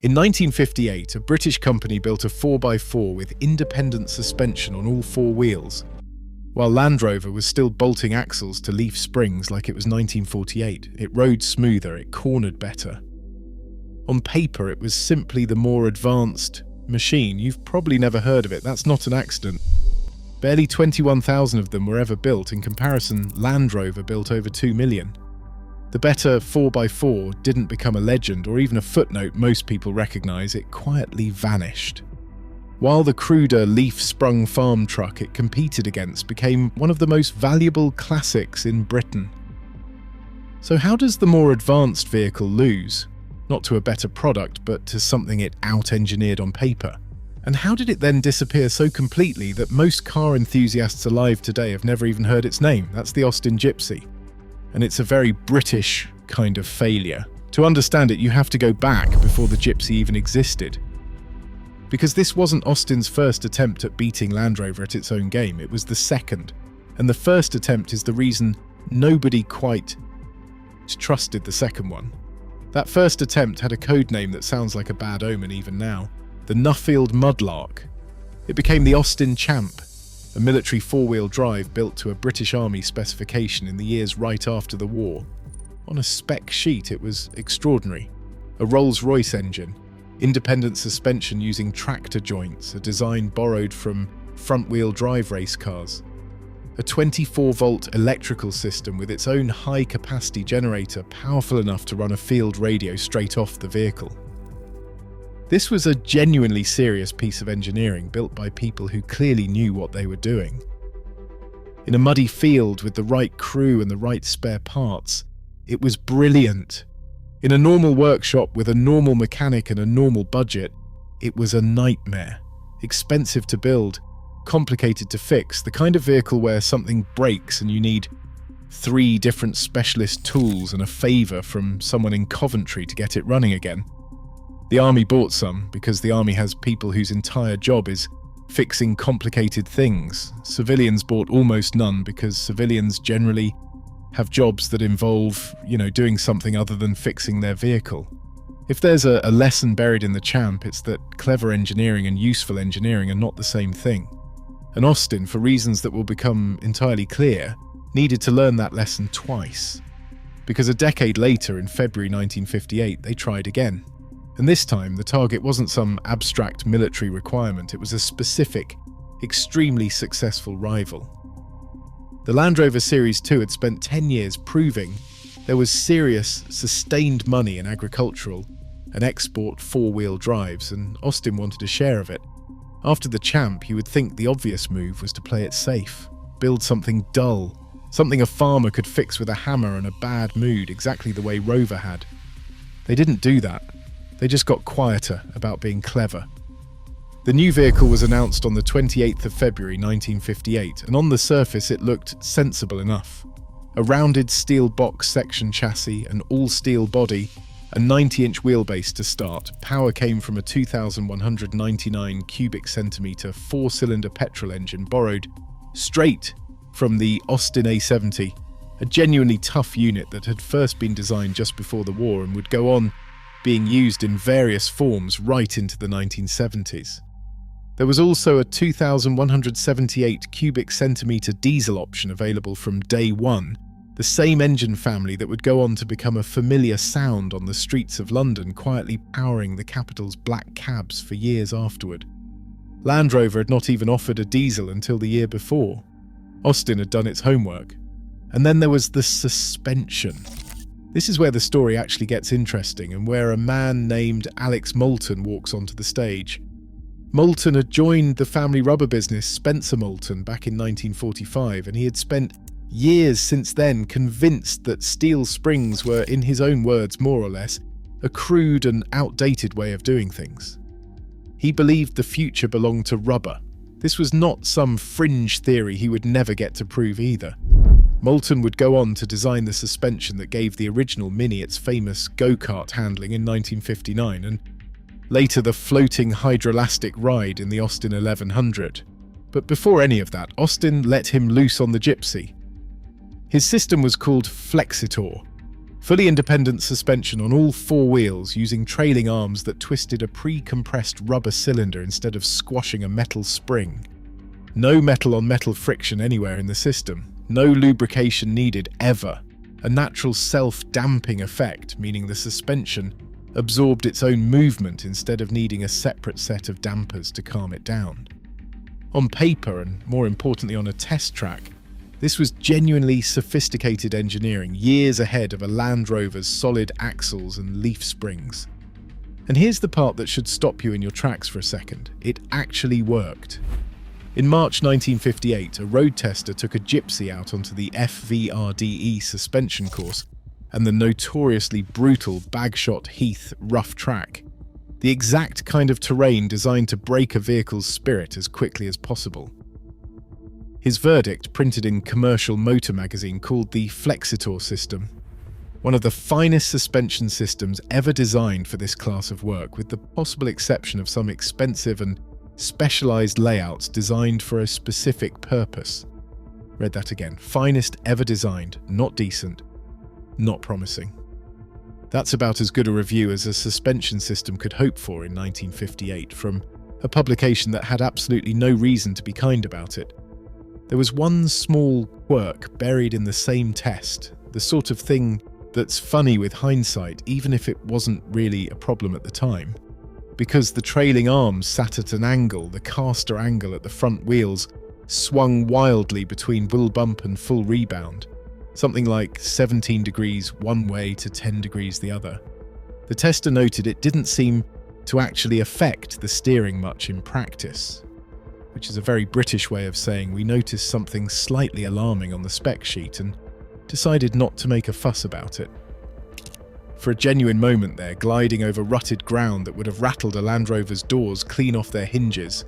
In 1958, a British company built a 4x4 with independent suspension on all four wheels, while Land Rover was still bolting axles to leaf springs like it was 1948. It rode smoother, it cornered better. On paper, it was simply the more advanced machine. You've probably never heard of it. That's not an accident. Barely 21,000 of them were ever built. In comparison, Land Rover built over 2 million. The better 4x4 didn't become a legend or even a footnote most people recognise. It quietly vanished. While the cruder leaf-sprung farm truck it competed against became one of the most valuable classics in Britain. So how does the more advanced vehicle lose? Not to a better product, but to something it out-engineered on paper. And how did it then disappear so completely that most car enthusiasts alive today have never even heard its name? That's the Austin Gypsy. And it's a very British kind of failure. To understand it, you have to go back before the Gypsy even existed. Because this wasn't Austin's first attempt at beating Land Rover at its own game, it was the second. And the first attempt is the reason nobody quite trusted the second one. That first attempt had a code name that sounds like a bad omen even now. The Nuffield Mudlark. It became the Austin Champ, a military four-wheel drive built to a British Army specification in the years right after the war. On a spec sheet, it was extraordinary. A Rolls-Royce engine, independent suspension using tractor joints, a design borrowed from front-wheel drive race cars. A 24-volt electrical system with its own high-capacity generator powerful enough to run a field radio straight off the vehicle. This was a genuinely serious piece of engineering built by people who clearly knew what they were doing. In a muddy field with the right crew and the right spare parts, it was brilliant. In a normal workshop with a normal mechanic and a normal budget, it was a nightmare. Expensive to build, complicated to fix, the kind of vehicle where something breaks and you need 3 different specialist tools and a favour from someone in Coventry to get it running again. The army bought some because the army has people whose entire job is fixing complicated things. Civilians bought almost none because civilians generally have jobs that involve, doing something other than fixing their vehicle. If there's a lesson buried in the Champ, it's that clever engineering and useful engineering are not the same thing. And Austin, for reasons that will become entirely clear, needed to learn that lesson twice. Because a decade later, in February 1958, they tried again. And this time, the target wasn't some abstract military requirement, it was a specific, extremely successful rival. The Land Rover Series 2 had spent 10 years proving there was serious, sustained money in agricultural and export four-wheel drives, and Austin wanted a share of it. After the Champ, you would think the obvious move was to play it safe, build something dull, something a farmer could fix with a hammer and a bad mood, exactly the way Rover had. They didn't do that. They just got quieter about being clever. The new vehicle was announced on the 28th of February 1958, and on the surface it looked sensible enough. A rounded steel box section chassis, an all-steel body, a 90-inch wheelbase to start. Power came from a 2,199 cubic centimetre four-cylinder petrol engine borrowed straight from the Austin A70, a genuinely tough unit that had first been designed just before the war and would go on being used in various forms right into the 1970s. There was also a 2,178 cubic centimetre diesel option available from day one, the same engine family that would go on to become a familiar sound on the streets of London, quietly powering the capital's black cabs for years afterward. Land Rover had not even offered a diesel until the year before. Austin had done its homework. And then there was the suspension. This is where the story actually gets interesting and where a man named Alex Moulton walks onto the stage. Moulton had joined the family rubber business Spencer Moulton back in 1945, and he had spent years since then convinced that steel springs were, in his own words more or less, a crude and outdated way of doing things. He believed the future belonged to rubber. This was not some fringe theory he would never get to prove either. Moulton would go on to design the suspension that gave the original Mini its famous go-kart handling in 1959, and later the floating hydroelastic ride in the Austin 1100. But before any of that, Austin let him loose on the Gypsy. His system was called Flexitor. Fully independent suspension on all four wheels using trailing arms that twisted a pre-compressed rubber cylinder instead of squashing a metal spring. No metal-on-metal friction anywhere in the system. No lubrication needed ever. A natural self-damping effect, meaning the suspension absorbed its own movement instead of needing a separate set of dampers to calm it down. On paper, and more importantly on a test track, this was genuinely sophisticated engineering, years ahead of a Land Rover's solid axles and leaf springs. And here's the part that should stop you in your tracks for a second. It actually worked. In March 1958, a road tester took a Gypsy out onto the FVRDE suspension course and the notoriously brutal Bagshot Heath rough track. The exact kind of terrain designed to break a vehicle's spirit as quickly as possible. His verdict, printed in Commercial Motor magazine, called the Flexitor system one of the finest suspension systems ever designed for this class of work, with the possible exception of some expensive and specialized layouts designed for a specific purpose. Read that again. Finest ever designed, not decent, not promising. That's about as good a review as a suspension system could hope for in 1958 from a publication that had absolutely no reason to be kind about it. There was one small quirk buried in the same test, the sort of thing that's funny with hindsight, even if it wasn't really a problem at the time. Because the trailing arms sat at an angle, the caster angle at the front wheels swung wildly between bull bump and full rebound, something like 17 degrees one way to 10 degrees the other. The tester noted it didn't seem to actually affect the steering much in practice, which is a very British way of saying we noticed something slightly alarming on the spec sheet and decided not to make a fuss about it. For a genuine moment there, gliding over rutted ground that would have rattled a Land Rover's doors clean off their hinges,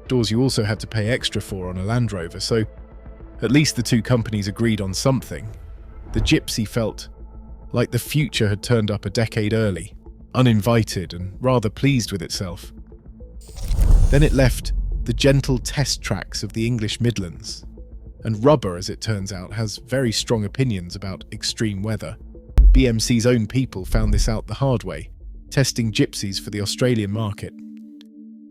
doors you also had to pay extra for on a Land Rover, so at least the two companies agreed on something. The Gypsy felt like the future had turned up a decade early, uninvited and rather pleased with itself. Then it left the gentle test tracks of the English Midlands. And rubber, as it turns out, has very strong opinions about extreme weather. BMC's own people found this out the hard way, testing Gypsies for the Australian market.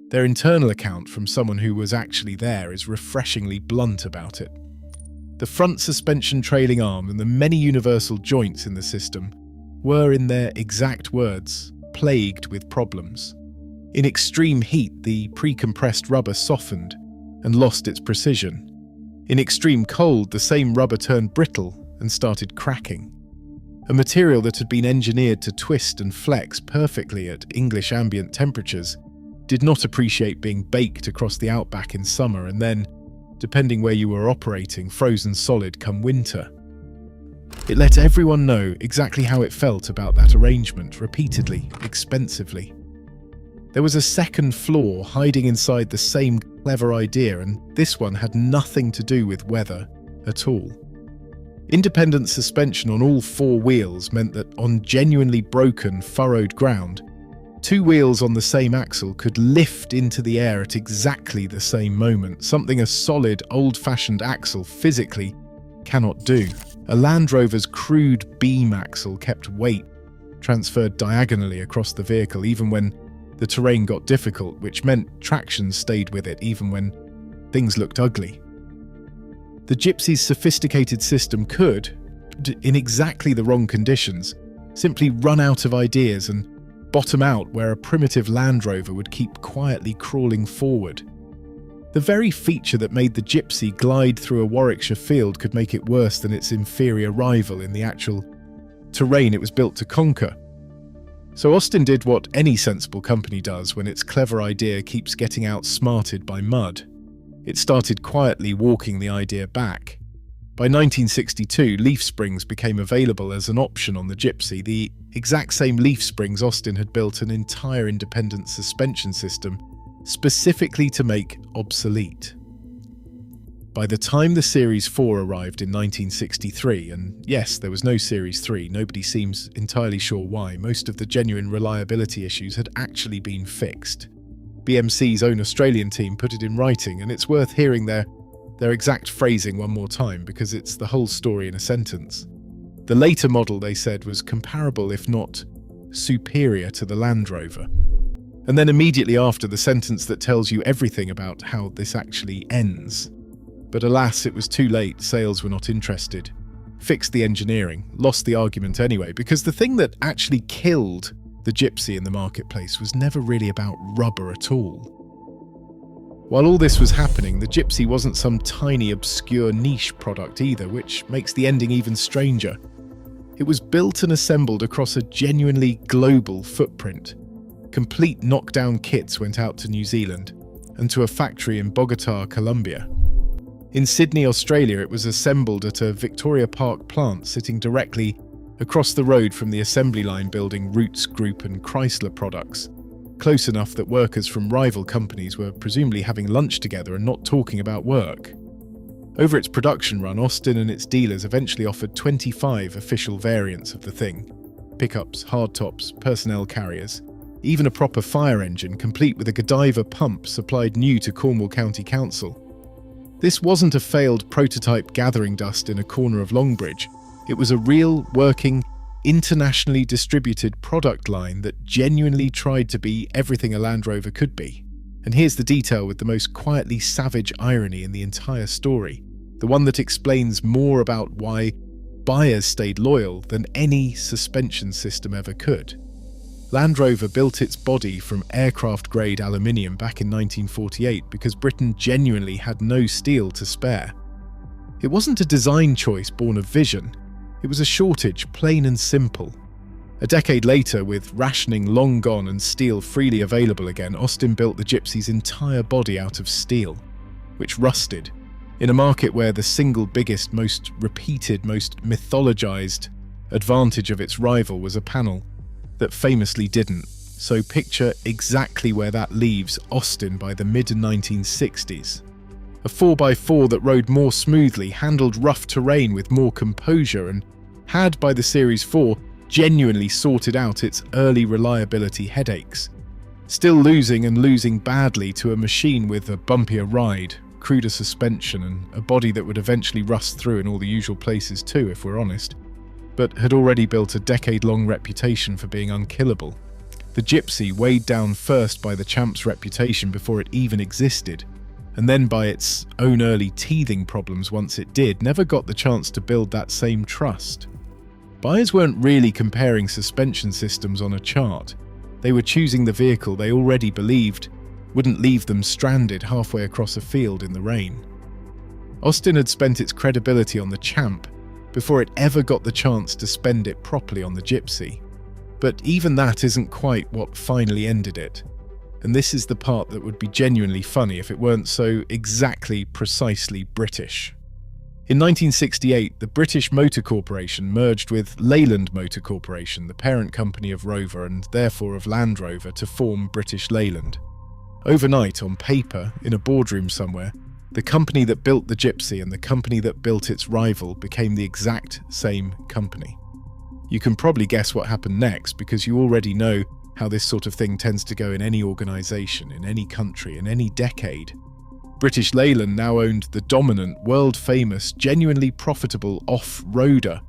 Their internal account from someone who was actually there is refreshingly blunt about it. The front suspension trailing arm and the many universal joints in the system were, in their exact words, plagued with problems. In extreme heat, the pre-compressed rubber softened and lost its precision. In extreme cold, the same rubber turned brittle and started cracking. A material that had been engineered to twist and flex perfectly at English ambient temperatures did not appreciate being baked across the outback in summer and then, depending where you were operating, frozen solid come winter. It let everyone know exactly how it felt about that arrangement, repeatedly, expensively. There was a second flaw hiding inside the same clever idea, and this one had nothing to do with weather at all. Independent suspension on all four wheels meant that on genuinely broken, furrowed ground, two wheels on the same axle could lift into the air at exactly the same moment, something a solid, old-fashioned axle physically cannot do. A Land Rover's crude beam axle kept weight transferred diagonally across the vehicle even when the terrain got difficult, which meant traction stayed with it even when things looked ugly. The Gypsy's sophisticated system could, in exactly the wrong conditions, simply run out of ideas and bottom out where a primitive Land Rover would keep quietly crawling forward. The very feature that made the Gypsy glide through a Warwickshire field could make it worse than its inferior rival in the actual terrain it was built to conquer. So Austin did what any sensible company does when its clever idea keeps getting outsmarted by mud. It started quietly walking the idea back. By 1962, leaf springs became available as an option on the Gypsy, the exact same leaf springs Austin had built an entire independent suspension system specifically to make obsolete. By the time the Series 4 arrived in 1963, and yes, there was no Series 3, nobody seems entirely sure why, most of the genuine reliability issues had actually been fixed. BMC's own Australian team put it in writing, and it's worth hearing their exact phrasing one more time because it's the whole story in a sentence. The later model, they said, was comparable if not superior to the Land Rover. And then immediately after, the sentence that tells you everything about how this actually ends. But alas, it was too late. Sales were not interested. Fixed the engineering, lost the argument anyway, because the thing that actually killed the Gypsy in the marketplace was never really about rubber at all. While all this was happening, the Gypsy wasn't some tiny, obscure niche product either, which makes the ending even stranger. It was built and assembled across a genuinely global footprint. Complete knockdown kits went out to New Zealand and to a factory in Bogota, Colombia. In Sydney, Australia, it was assembled at a Victoria Park plant sitting directly across the road from the assembly line building Roots Group and Chrysler products, close enough that workers from rival companies were presumably having lunch together and not talking about work. Over its production run, Austin and its dealers eventually offered 25 official variants of the thing: pickups, hardtops, personnel carriers, even a proper fire engine complete with a Godiva pump supplied new to Cornwall County Council. This wasn't a failed prototype gathering dust in a corner of Longbridge. It was a real, working, internationally distributed product line that genuinely tried to be everything a Land Rover could be. And here's the detail with the most quietly savage irony in the entire story, the one that explains more about why buyers stayed loyal than any suspension system ever could. Land Rover built its body from aircraft-grade aluminium back in 1948 because Britain genuinely had no steel to spare. It wasn't a design choice born of vision. It was a shortage, plain and simple. A decade later, with rationing long gone and steel freely available again, Austin built the Gypsy's entire body out of steel, which rusted, in a market where the single biggest, most repeated, most mythologized advantage of its rival was a panel that famously didn't. So picture exactly where that leaves Austin by the mid-1960s. A 4x4 that rode more smoothly, handled rough terrain with more composure, and had, by the Series 4, genuinely sorted out its early reliability headaches. Still losing and losing badly to a machine with a bumpier ride, cruder suspension, and a body that would eventually rust through in all the usual places too, if we're honest, but had already built a decade-long reputation for being unkillable. The Gypsy, weighed down first by the Champ's reputation before it even existed, and then by its own early teething problems once it did, never got the chance to build that same trust. Buyers weren't really comparing suspension systems on a chart. They were choosing the vehicle they already believed wouldn't leave them stranded halfway across a field in the rain. Austin had spent its credibility on the Champ before it ever got the chance to spend it properly on the Gypsy. But even that isn't quite what finally ended it. And this is the part that would be genuinely funny if it weren't so exactly precisely British. In 1968, the British Motor Corporation merged with Leyland Motor Corporation, the parent company of Rover and therefore of Land Rover, to form British Leyland. Overnight, on paper, in a boardroom somewhere, the company that built the Gypsy and the company that built its rival became the exact same company. You can probably guess what happened next because you already know how this sort of thing tends to go in any organisation, in any country, in any decade. British Leyland now owned the dominant, world-famous, genuinely profitable off-roader,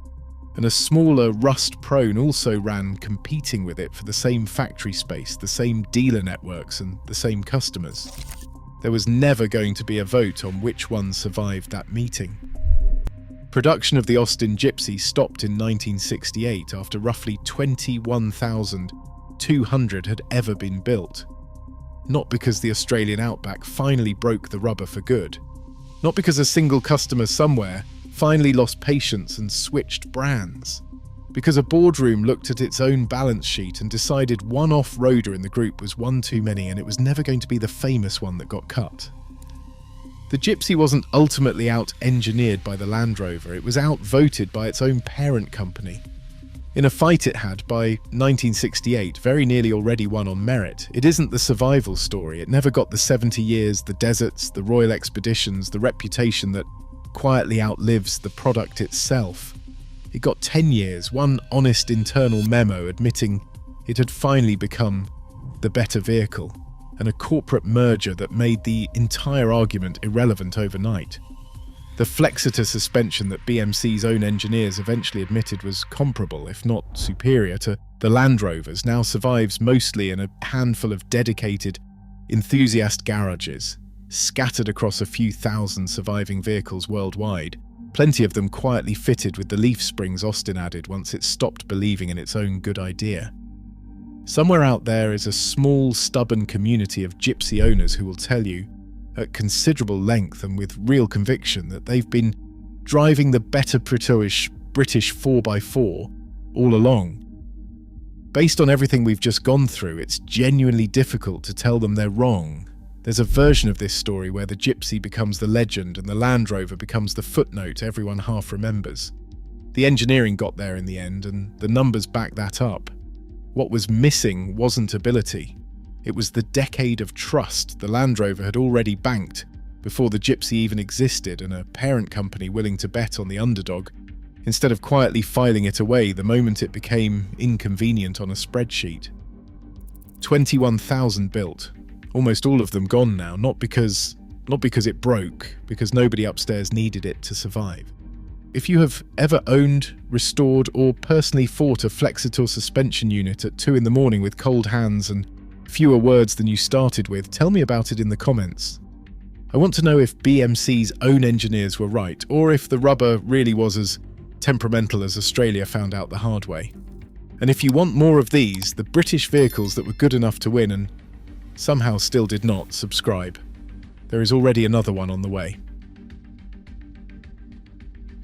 and a smaller Rust Prone also ran competing with it for the same factory space, the same dealer networks, and the same customers. There was never going to be a vote on which one survived that meeting. Production of the Austin Gypsy stopped in 1968 after roughly 21,200 had ever been built. Not because the Australian outback finally broke the rubber for good. Not because a single customer somewhere finally lost patience and switched brands. Because a boardroom looked at its own balance sheet and decided one off-roader in the group was one too many and it was never going to be the famous one that got cut. The Gypsy wasn't ultimately out-engineered by the Land Rover, it was outvoted by its own parent company. In a fight it had, by 1968, very nearly already won on merit. It isn't the survival story. It never got the 70 years, the deserts, the royal expeditions, the reputation that quietly outlives the product itself. It got 10 years, one honest internal memo admitting it had finally become the better vehicle, and a corporate merger that made the entire argument irrelevant overnight. The Flexitor suspension that BMC's own engineers eventually admitted was comparable, if not superior, to the Land Rovers now survives mostly in a handful of dedicated enthusiast garages, scattered across a few thousand surviving vehicles worldwide, plenty of them quietly fitted with the leaf springs Austin added once it stopped believing in its own good idea. Somewhere out there is a small, stubborn community of gypsy owners who will tell you, at considerable length and with real conviction, that they've been driving the better British 4x4 all along. Based on everything we've just gone through, it's genuinely difficult to tell them they're wrong. There's a version of this story where the Gypsy becomes the legend and the Land Rover becomes the footnote everyone half remembers. The engineering got there in the end, and the numbers back that up. What was missing wasn't ability. It was the decade of trust the Land Rover had already banked before the Gypsy even existed, and a parent company willing to bet on the underdog instead of quietly filing it away the moment it became inconvenient on a spreadsheet. 21,000 built, almost all of them gone now, not because it broke, because nobody upstairs needed it to survive. If you have ever owned, restored, or personally fought a Flexitor suspension unit at 2 a.m. with cold hands and fewer words than you started with, tell me about it in the comments. I want to know if BMC's own engineers were right, or if the rubber really was as temperamental as Australia found out the hard way. And if you want more of these, the British vehicles that were good enough to win and somehow still did not, subscribe. There is already another one on the way.